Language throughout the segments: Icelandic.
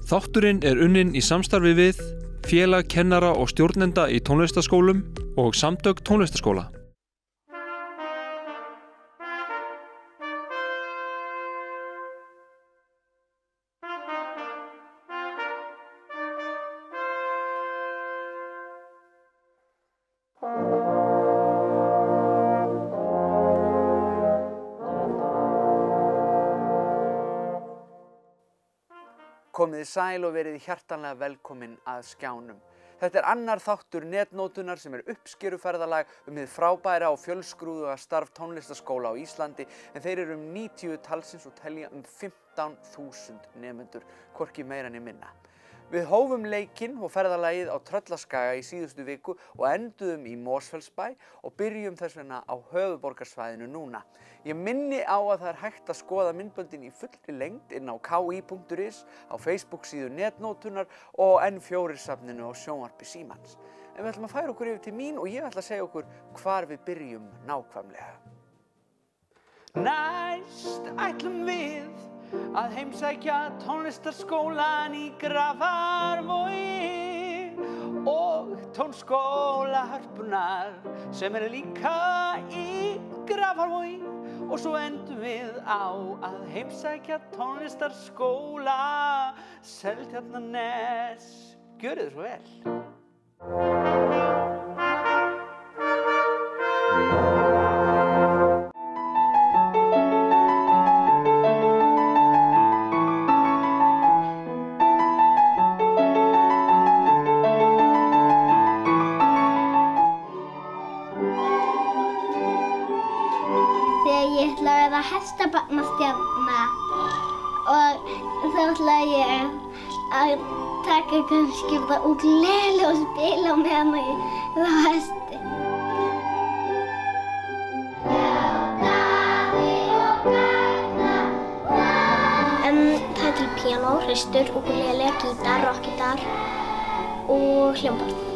Þátturinn unnin í samstarfi við Félag kennara og stjórnenda í tónlistarskólum og Samtök tónlistarskóla. Komið sæl og verið hjartanlega velkomin að skjánum. Þetta annar þáttur netnótunar sem uppskeruferðalag hið frábæra og fjölskrúðuga starf tónlistarskóla á Íslandi en þeir eru 90 talsins og telja 15.000 nemendur, hvorki meira né minna. Við hófum leikinn og ferðalagið á Tröllaskaga í síðustu viku og enduðum í Mosfellsbæ og byrjum þess vegna á höfuðborgarsvæðinu núna. Ég minni á að það hægt að skoða myndböndin í fullri lengd inn á ki.is, á Facebook síðu netnótunar og N4-safninu á sjónvarpi Símans. En við ætlum að færa okkur yfir til mín og ég ætla að segja okkur hvar við byrjum nákvæmlega. Næst ætlum við að heimsækja tónlistarskólan í Grafarvogi og tónskóla Hörpunnar sem líka í Grafarvogi og svo endum við á að heimsækja tónlistarskóla Seltjarnarnes. Gjörið svo vel! Ég ætla að verða hestabarnastjarna og þá ætla ég að taka kannski bara ukulele og spila meðan ég er á hesti. Það er til píanó, hristur, ukulele, gítar, rockgítar og hljómborð.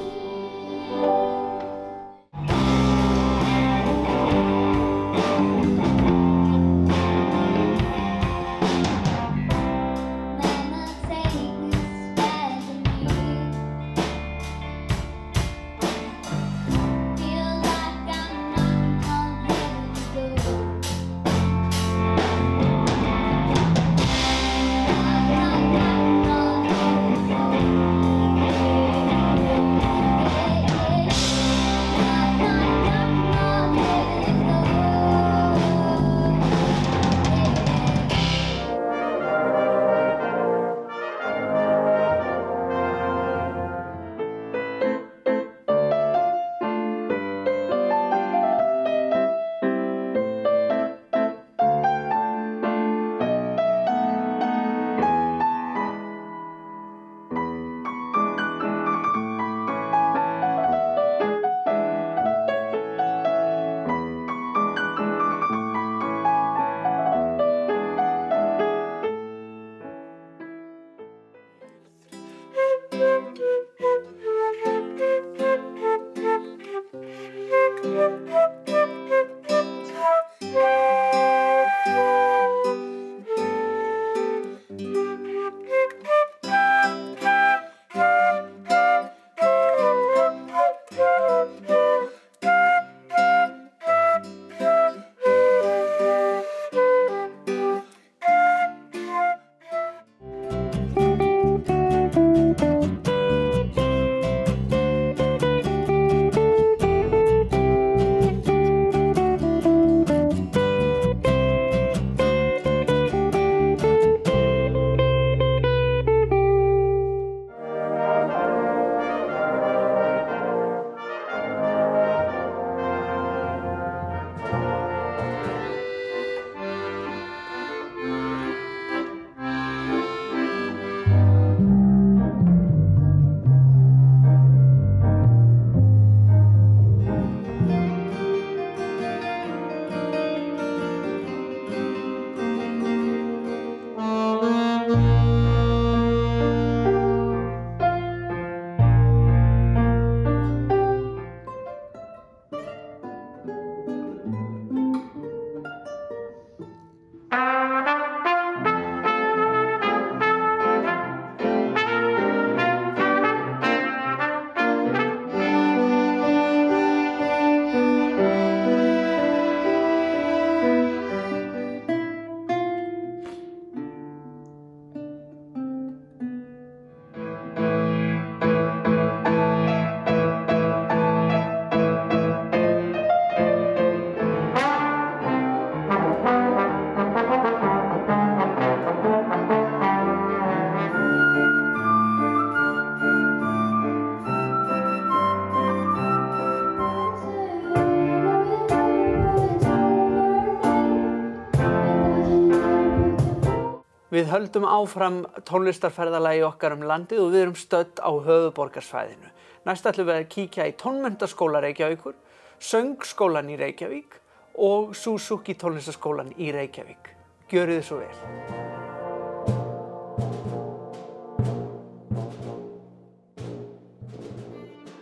Við höldum áfram tónlistarferðalagi okkar landið og við erum stödd á höfuðborgarsvæðinu. Næst ætlum við að kíkja í Tónmenntaskóla Reykjavíkur, Söngskólann í Reykjavík og Suzuki tónlistarskólann í Reykjavík. Gjörið þið svo vel.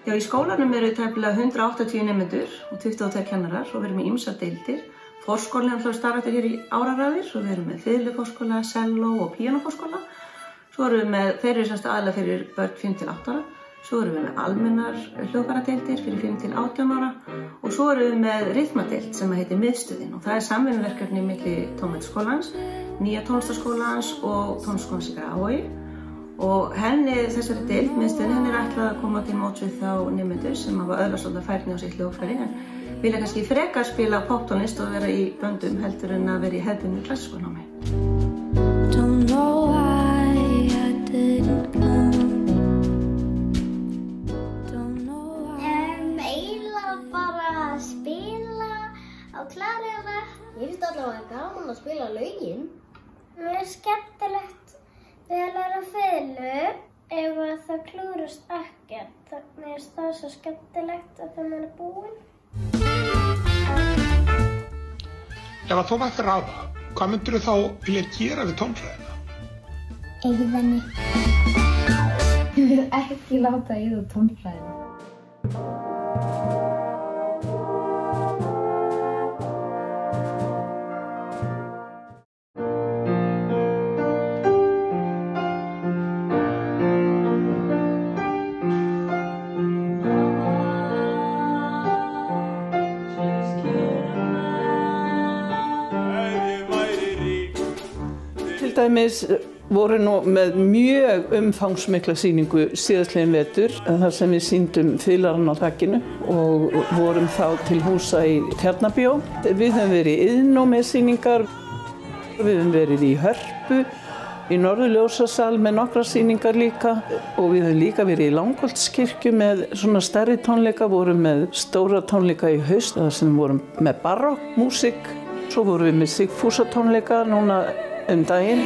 Já, í skólanum eru tæplega 180 nemendur og 22 kennarar og við erum með ýmsar deildir. Forskólinn ætlar að starfa hér í áraraðir og við erum með fiðluforskóla, selló og píanóforskóla. Svo erum við með, þeir eru aðalega fyrir börn 5-8 ára. Svo erum við með almennar hljóðfæradeildir fyrir 5-18 ára og svo erum við með rytmadeild sem heitir Miðstöðin og það er samvinnuverkefni milli Tónmenntaskólans, Nýja tónlistarskólans og Tónlistarskólans í Grafarvogi. Og þessari deild, Miðstöðin, henni er ætlað að koma til móts við þá nemendur sem hafa öðlast svolítið færni á sitt hljóðfæri en vilja kannski frekar spila poptónlist og vera í böndum heldur en að vera í hefðbundnu klassísku námi. Eiginlega bara að spila á klarinett. Ég finnst allavega gaman að spila lögin. Það er skemmtilegt við að læra fiðlu ef það klúrast ekkert. Mér finnst það svo skemmtilegt að þegar maður er búinn. Ef að þú mættir ráða, hvað myndirðu þá vilja gera við tónfræðina? Eyða henni. Ég vil ekki láta eyða tónfræðina. Til dæmis voru nú með mjög umfangsmikla sýningu síðastliðinn vetur þar sem við sýndum Fiðlarann á þakinu og vorum þá til húsa í Tjarnarbíó. Við höfum verið í Iðnó með sýningar, við höfum verið í Hörpu, í Norðurljósasal með nokkra sýningar líka og við höfum líka verið í Langholtskirkju með svona stærri tónleika, vorum með stóra tónleika í haust þar sem vorum með barokkmúsík. Svo vorum við með Sigfúsatónleika núna daginn.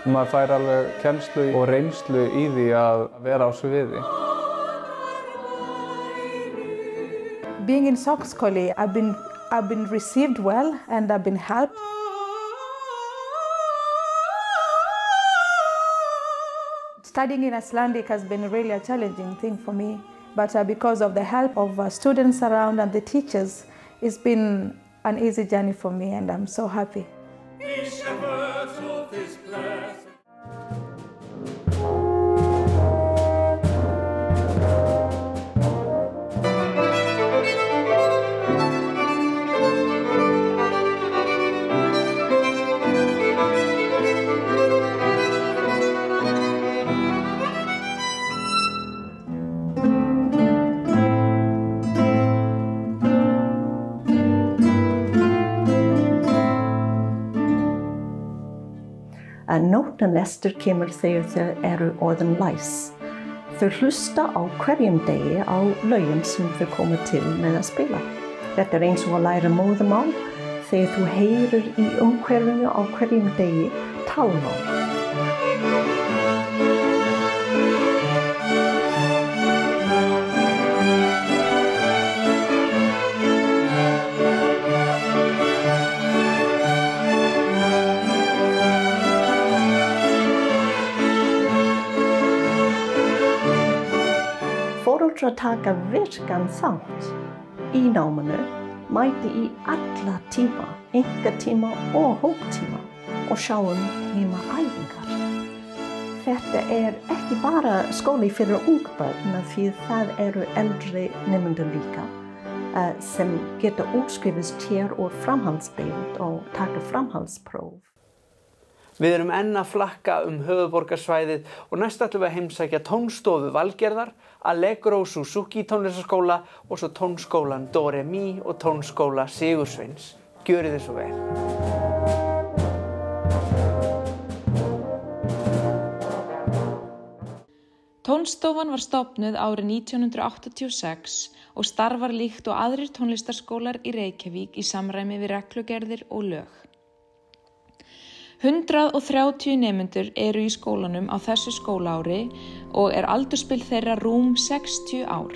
Maður fær alveg kennslu og reynslu í því að vera á sviði. Being in Söngskóli, I've been received well and I've been helped. Studying in Icelandic has been really a challenging thing for me, but because of the help of students around and the teachers, it's been an easy journey for me and I'm so happy. Nótnalestur kemur þegar þau eru orðin læs. Þau hlusta á hverjum degi á lögin sem þau koma til með að spila. Þetta er eins og að læra móðurmál þegar þú heyrir í umhverfinu á hverjum degi talmál. Foreldrar taka virkan þátt í náminu, mæti í alla tíma, einkatíma og hóptíma og sjáum heima æfingar. Þetta er ekki bara skóli fyrir ungbörn, því það eru eldri nemendur líka sem geta útskrifast hér úr framhaldsdeild og taka framhaldspróf. Við erum enn að flakka höfuðborgarsvæðið og næst ætlum við að heimsækja tónstofu Valgerðar, Allegro Suzuki tónlistarskóla og svo tónskólan Do Re Mi og tónskóla Sigursveins. Gjörið þið svo vel. Tónstofan var stofnuð árið 1986 og starfar líkt og aðrir tónlistarskólar í Reykjavík í samræmi við reglugerðir og lög. 130 nemendur eru í skólanum á þessu skólaári og aldursbil þeirra rúm 60 ár.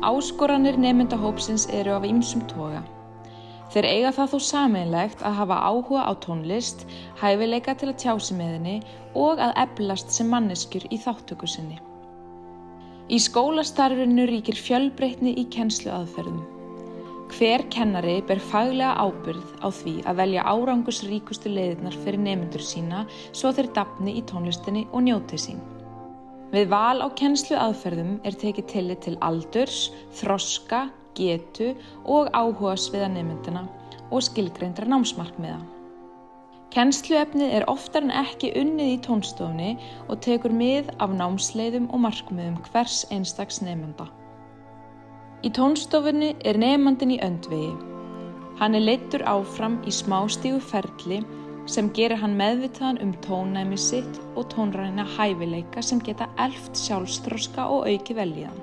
Áskoranir nemendahópsins eru af ýmsum toga. Þeir eiga það þó sameiginlegt að hafa áhuga á tónlist, hæfileika til að tjá sig með henni og að eflast sem manneskjur í þátttöku sinni. Í skólastarfinu ríkir fjölbreytni í kennsluaðferðum. Hver kennari ber faglega ábyrgð á því að velja árangursríkustu leiðirnar fyrir nemendur sína svo þeir dafni í tónlistinni og njóti sín. Við val á kennsluaðferðum tekið tillit til aldurs, þroska, getu og áhugasviða nemendana og skilgreindra námsmarkmiða. Kennsluefnið oftar en ekki unnið í tónstofunni og tekur mið af námsleiðum og markmiðum hvers einstaks nemenda. Í tónstofunni nemandinn í öndvegi. Hann leiddur áfram í smástígu ferli sem gerir hann meðvitaðan tónnæmi sitt og tónræna hæfileika sem geta elft sjálfsþroska og auki vellíðan.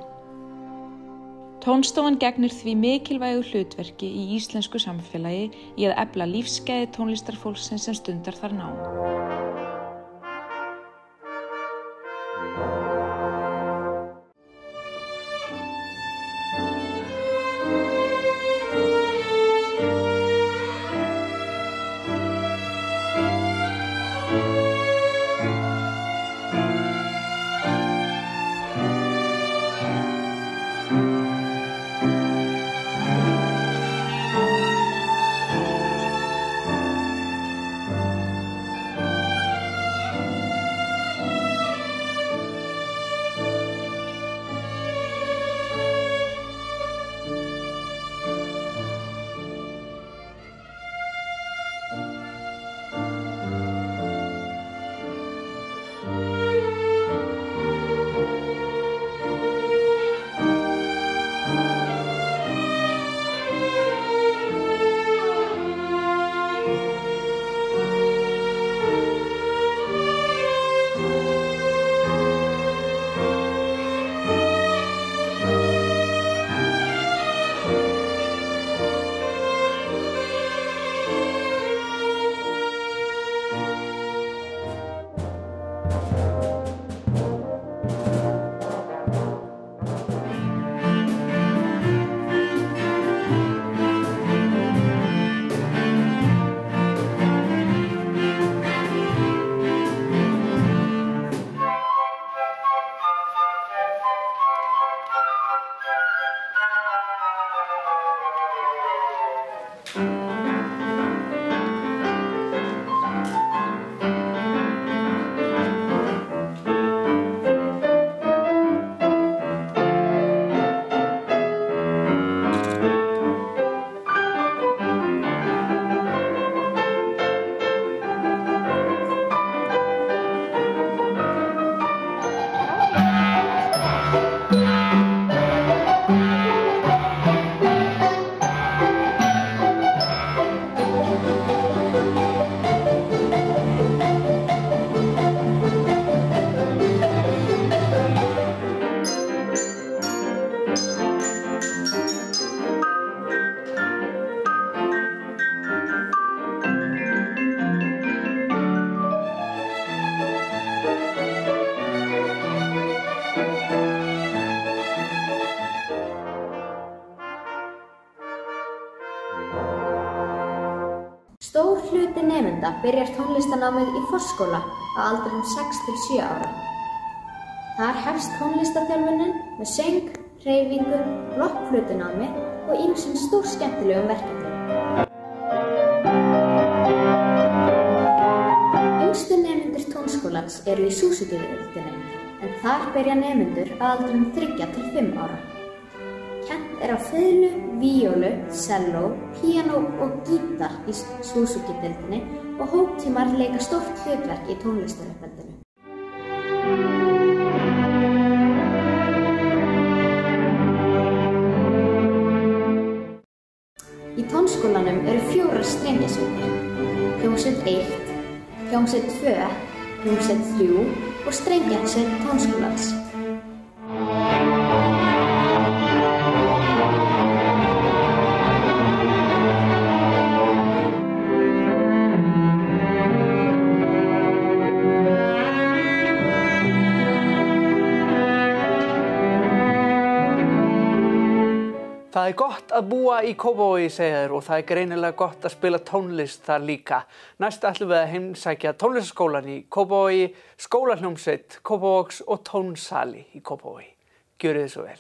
Tónstofan gegnir því mikilvægu hlutverki í íslensku samfélagi í að efla lífsgæði tónlistarfólksins sem stundar þar nám. Stór hluti nemenda byrjar tónlistarnámið í forskóla á aldrinum 6 til 7 ára. Þar hefst tónlistarþjálfunin með söng, hreyfingu, blokkflautunámi og ýmsum stórskemmtilegum verkefnum. Yngstu nemendur tónskólans eru í Súsugideildinni, en þar byrja nemendur á aldrinum 3 til 5 ára. Kennt á fiðlu, víólu, selló, píanó og gítar í Súsugideildinni og hóptímar leika stórt hlutverk í tónlistaruppbeldinu. Í tónskólanum eru 4 strengjasveitir, hljómsveit 1, hljómsveit 2, hljómsveit 3 og strengjasveit tónskólans. Það gott að búa í Kópavogi, segja þeir, og það greinilega gott að spila tónlist þar líka. Næst ætlum við að heimsækja tónlistaskólann í Kópavogi, skólahljómsveit Kópavogs og tónsali í Kópavogi. Gjörið þið svo vel.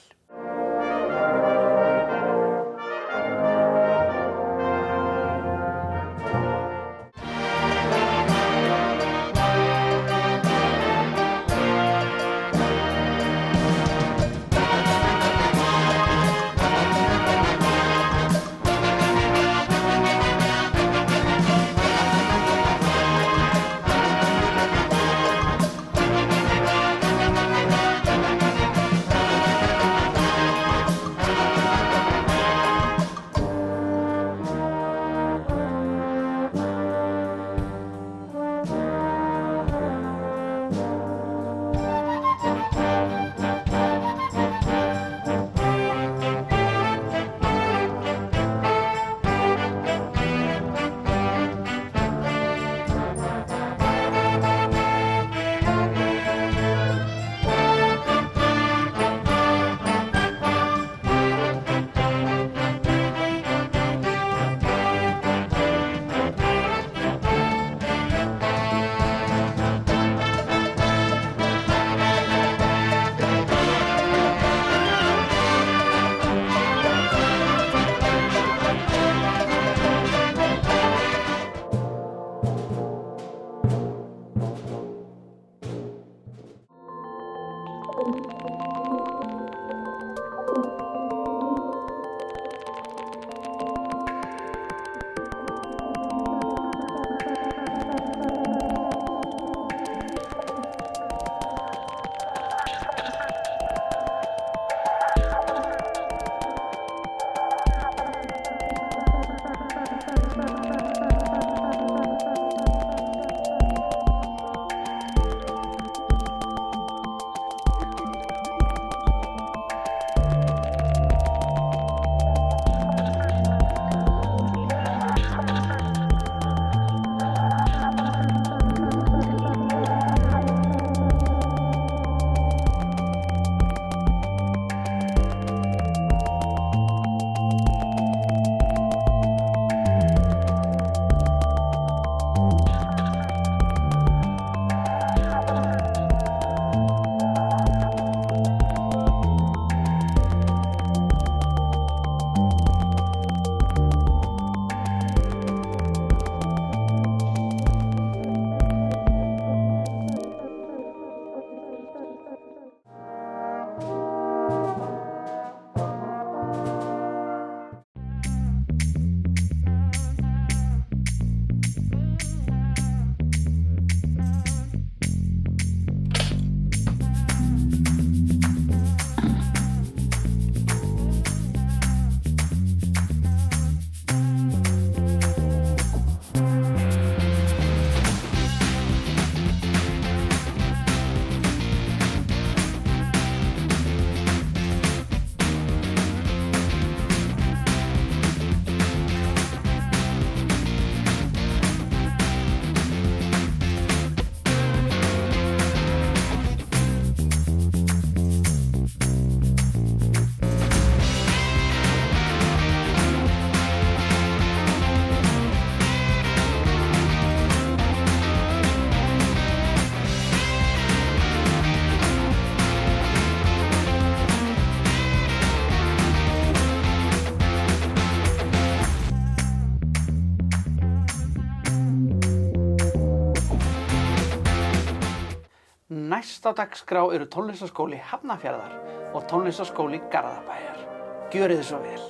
Næst á dagskrá eru tónlistarskóli Hafnarfjarðar og tónlistarskóli Garðabæjar. Gjörið þið svo vel.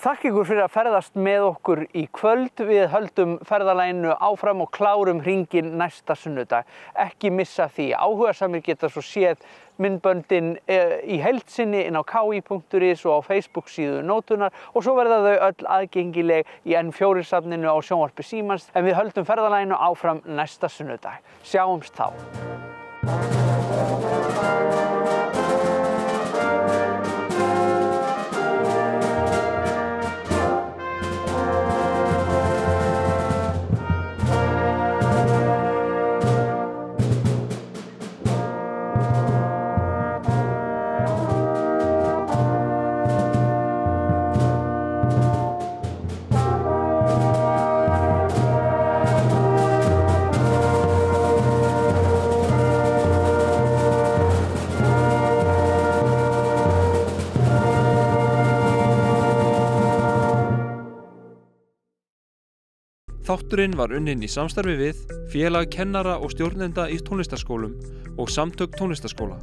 Þakka ykkur fyrir að ferðast með okkur í kvöld. Við höldum ferðalaginu áfram og klárum hringinn næsta sunnudag. Ekki missa því. Áhugasamir geta svo séð myndböndin í heild sinni inn á ki.is og á Facebook síðu Nótunar og svo verða þau öll aðgengileg í N4 safninu á sjónvarpi Símans. En við höldum ferðalaginu áfram næsta sunnudag. Sjáumst þá. Þátturinn var unninn í samstarfi við Félag kennara og stjórnenda í tónlistarskólum og Samtök tónlistarskóla.